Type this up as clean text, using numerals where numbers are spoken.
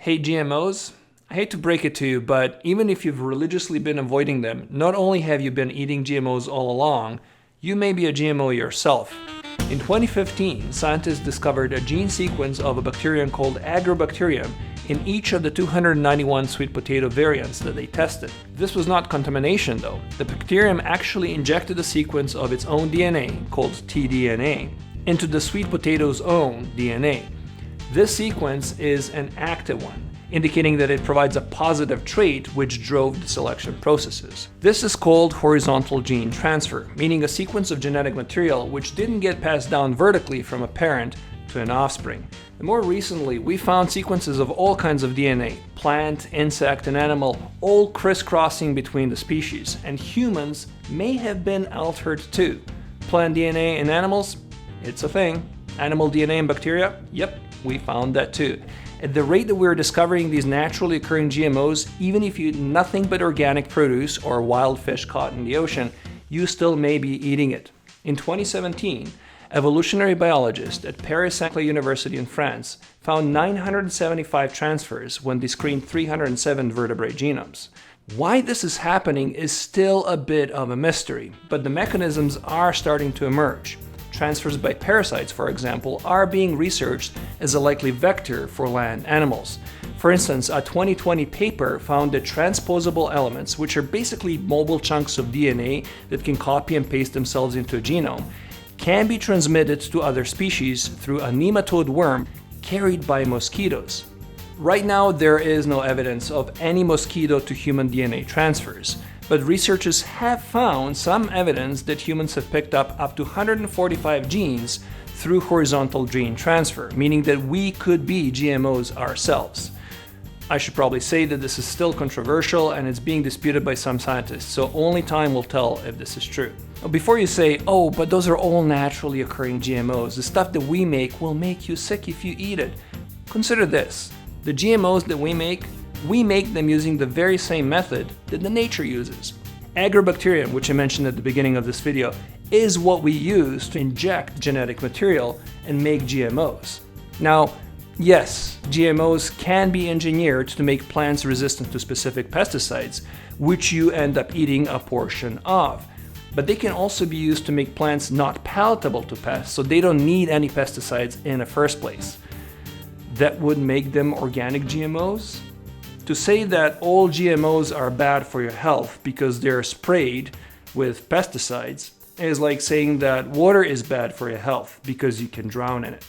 Hate GMOs? I hate to break it to you, but even if you've religiously been avoiding them, not only have you been eating GMOs all along, you may be a GMO yourself. In 2015, scientists discovered a gene sequence of a bacterium called Agrobacterium in each of the 291 sweet potato variants that they tested. This was not contamination though. The bacterium actually injected a sequence of its own DNA, called tDNA, into the sweet potato's own DNA. This sequence is an active one, indicating that it provides a positive trait which drove the selection processes. This is called horizontal gene transfer, meaning a sequence of genetic material which didn't get passed down vertically from a parent to an offspring. And more recently, we found sequences of all kinds of DNA, plant, insect, and animal, all crisscrossing between the species, and humans may have been altered too. Plant DNA in animals? It's a thing. Animal DNA in bacteria? Yep, we found that too. At the rate that we're discovering these naturally occurring GMOs, even if you eat nothing but organic produce or wild fish caught in the ocean, you still may be eating it. In 2017, evolutionary biologists at Paris-Saclay University in France found 975 transfers when they screened 307 vertebrate genomes. Why this is happening is still a bit of a mystery, but the mechanisms are starting to emerge. Transfers by parasites, for example, are being researched as a likely vector for land animals. For instance, a 2020 paper found that transposable elements, which are basically mobile chunks of DNA that can copy and paste themselves into a genome, can be transmitted to other species through a nematode worm carried by mosquitoes. Right now, there is no evidence of any mosquito to human DNA transfers. But researchers have found some evidence that humans have picked up to 145 genes through horizontal gene transfer, meaning that we could be GMOs ourselves. I should probably say that this is still controversial and it's being disputed by some scientists, so only time will tell if this is true. Before you say, oh, but those are all naturally occurring GMOs, the stuff that we make will make you sick if you eat it. Consider this, the GMOs that we make them using the very same method that the nature uses. Agrobacterium, which I mentioned at the beginning of this video, is what we use to inject genetic material and make GMOs. Now, yes, GMOs can be engineered to make plants resistant to specific pesticides, which you end up eating a portion of. But they can also be used to make plants not palatable to pests, so they don't need any pesticides in the first place. That would make them organic GMOs? To say that all GMOs are bad for your health because they're sprayed with pesticides is like saying that water is bad for your health because you can drown in it.